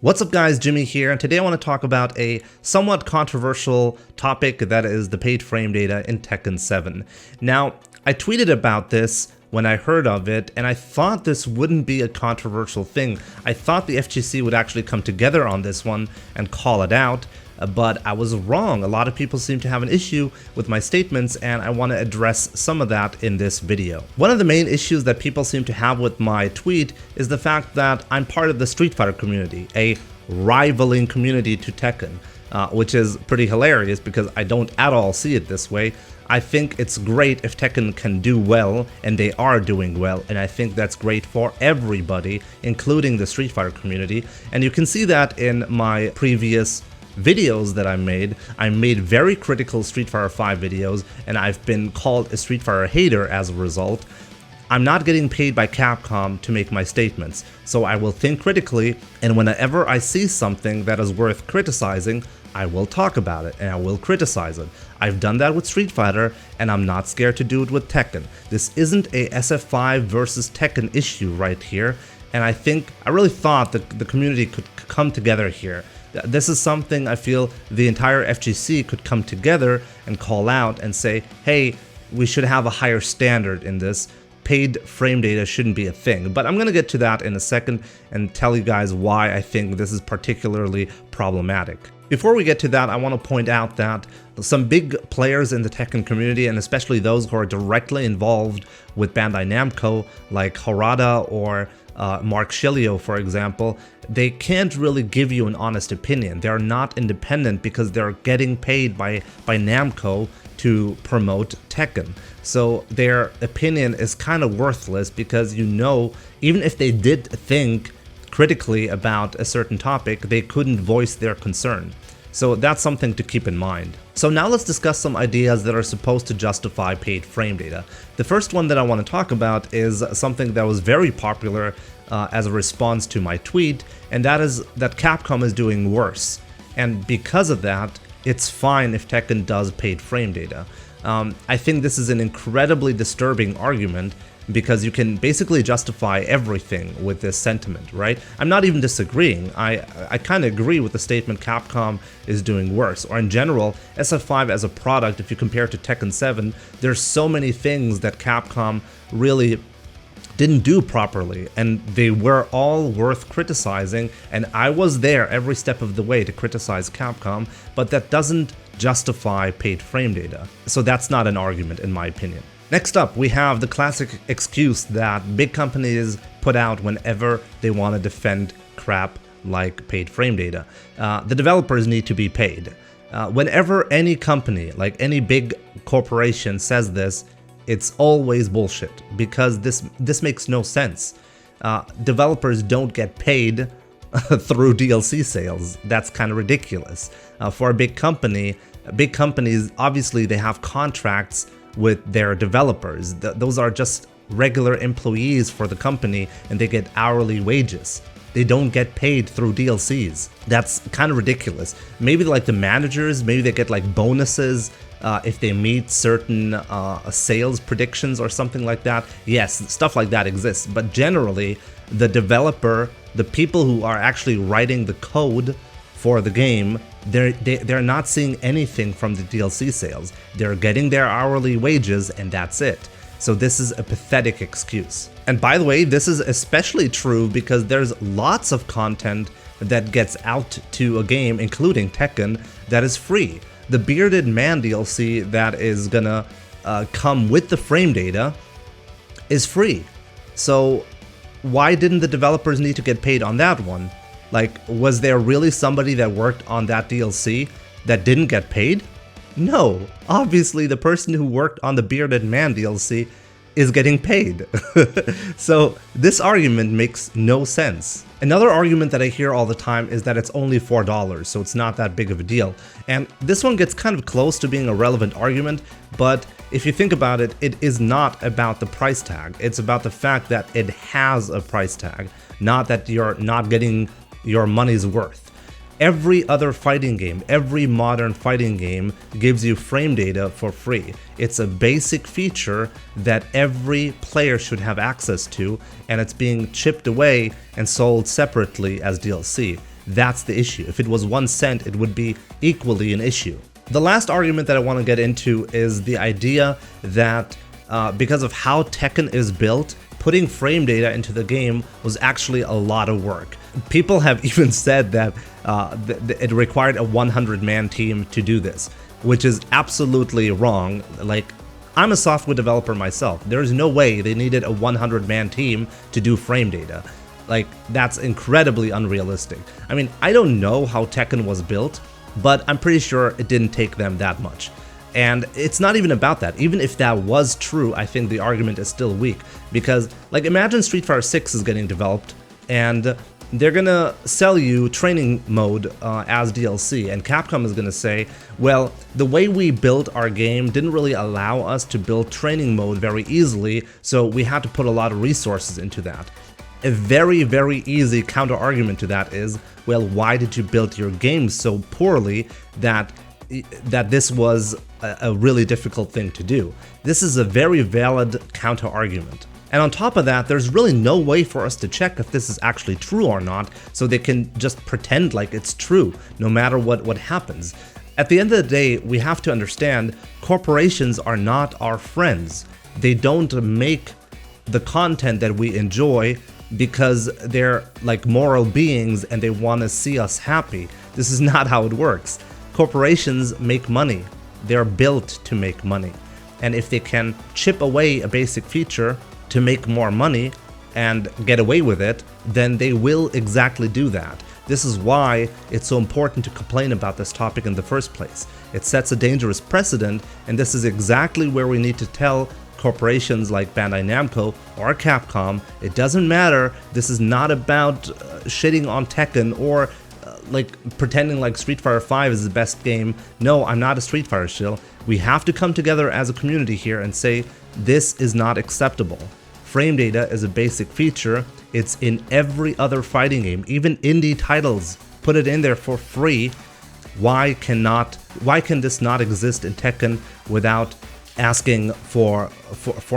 What's up guys, Jimmy here, and today I want to talk about a somewhat controversial topic that is the paid frame data in Tekken 7. Now, I tweeted about this when I heard of it, and I thought this wouldn't be a controversial thing. I thought the FGC would actually come together on this one and call it out, but I was wrong. A lot of people seem to have an issue with my statements, and I want to address some of that in this video. One of the main issues that people seem to have with my tweet is the fact that I'm part of the Street Fighter community, a rivaling community to Tekken, which is pretty hilarious because I don't at all see it this way. I think it's great if Tekken can do well, and they are doing well, and I think that's great for everybody, including the Street Fighter community, and you can see that in my previous videos that I made very critical Street Fighter 5 videos, and I've been called a Street Fighter hater as a result. I'm not getting paid by Capcom to make my statements, so I will think critically, and whenever I see something that is worth criticizing, I will talk about it and I will criticize it. I've done that with Street Fighter, and I'm not scared to do it with Tekken. This isn't a SF5 versus Tekken issue right here, and I really thought that the community could come together here. This is something I feel the entire FGC could come together and call out and say, hey, we should have a higher standard in this. Paid frame data shouldn't be a thing. But I'm going to get to that in a second and tell you guys why I think this is particularly problematic. Before we get to that, I want to point out that some big players in the Tekken community, and especially those who are directly involved with Bandai Namco, like Harada or Mark Shilio, for example, they can't really give you an honest opinion. They're not independent because they're getting paid by Namco to promote Tekken. So their opinion is kind of worthless because, you know, even if they did think critically about a certain topic, they couldn't voice their concern. So that's something to keep in mind. So now let's discuss some ideas that are supposed to justify paid frame data. The first one that I want to talk about is something that was very popular as a response to my tweet, and that is that Capcom is doing worse. And because of that, it's fine if Tekken does paid frame data. I think this is an incredibly disturbing argument because you can basically justify everything with this sentiment, right? I'm not even disagreeing. I kind of agree with the statement Capcom is doing worse. Or in general, SF5 as a product, if you compare to Tekken 7, there's so many things that Capcom really didn't do properly, and they were all worth criticizing, and I was there every step of the way to criticize Capcom, but that doesn't justify paid frame data. So that's not an argument in my opinion. Next up, we have the classic excuse that big companies put out whenever they want to defend crap like paid frame data. The developers need to be paid. Whenever any company, like any big corporation, says this, it's always bullshit because this makes no sense. Developers don't get paid through DLC sales. That's kind of ridiculous. For a big company, big companies, obviously they have contracts with their developers. Those are just regular employees for the company, and they get hourly wages. They don't get paid through DLCs. That's kind of ridiculous. Maybe like the managers, maybe they get like bonuses if they meet certain sales predictions or something like that. Yes, stuff like that exists, but generally the developer, the people who are actually writing the code for the game, they're not seeing anything from the DLC sales. They're getting their hourly wages and that's it. So this is a pathetic excuse. And by the way, this is especially true because there's lots of content that gets out to a game, including Tekken, that is free. The Bearded Man DLC that is gonna come with the frame data is free. So why didn't the developers need to get paid on that one? Like, was there really somebody that worked on that DLC that didn't get paid? No, obviously the person who worked on the Bearded Man DLC is getting paid. So this argument makes no sense. Another argument that I hear all the time is that it's only $4, so it's not that big of a deal. And this one gets kind of close to being a relevant argument, but if you think about it, it is not about the price tag. It's about the fact that it has a price tag, not that you're not getting your money's worth. Every other fighting game, every modern fighting game gives you frame data for free. It's a basic feature that every player should have access to, and it's being chipped away and sold separately as DLC. that's the issue. If it was 1 cent, it would be equally an issue. The last argument that I want to get into is the idea that because of how Tekken is built, putting frame data into the game was actually a lot of work. People have even said that it required a 100-man team to do this, which is absolutely wrong. Like, I'm a software developer myself. There's no way they needed a 100-man team to do frame data. Like, that's incredibly unrealistic. I mean, I don't know how Tekken was built, but I'm pretty sure it didn't take them that much. And it's not even about that. Even if that was true, I think the argument is still weak. Because, like, imagine Street Fighter 6 is getting developed, and they're gonna sell you training mode as DLC, and Capcom is gonna say, well, the way we built our game didn't really allow us to build training mode very easily, so we had to put a lot of resources into that. A very, very easy counter argument to that is, well, why did you build your game so poorly that this was a really difficult thing to do? This is a very valid counter argument. And on top of that, there's really no way for us to check if this is actually true or not, so they can just pretend like it's true, no matter what happens. At the end of the day, we have to understand corporations are not our friends. They don't make the content that we enjoy because they're like moral beings and they want to see us happy. This is not how it works. Corporations make money. They're built to make money. And if they can chip away a basic feature to make more money and get away with it, then they will exactly do that. This is why it's so important to complain about this topic in the first place. It sets a dangerous precedent, and this is exactly where we need to tell corporations like Bandai Namco or Capcom, it doesn't matter, this is not about shitting on Tekken or like pretending like Street Fighter 5 is the best game. No, I'm not a Street Fighter shill. We have to come together as a community here and say, this is not acceptable. Frame data is a basic feature. It's in every other fighting game, even indie titles. Put it in there for free. Why can this not exist in Tekken without asking for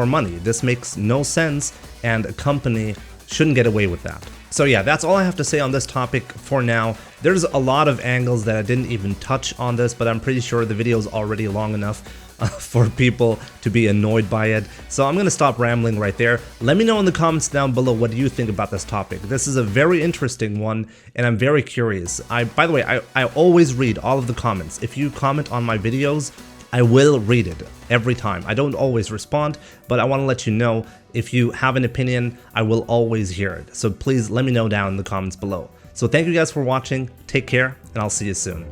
money? This makes no sense, and a company shouldn't get away with that. So yeah, that's all I have to say on this topic for now. There's a lot of angles that I didn't even touch on this, but I'm pretty sure the video is already long enough for people to be annoyed by it. So I'm gonna stop rambling right there. Let me know in the comments down below what you think about this topic. This is a very interesting one, and I'm very curious. By the way, I always read all of the comments. If you comment on my videos, I will read it every time. I don't always respond, but I want to let you know, if you have an opinion, I will always hear it. So please let me know down in the comments below. So thank you guys for watching, take care, and I'll see you soon.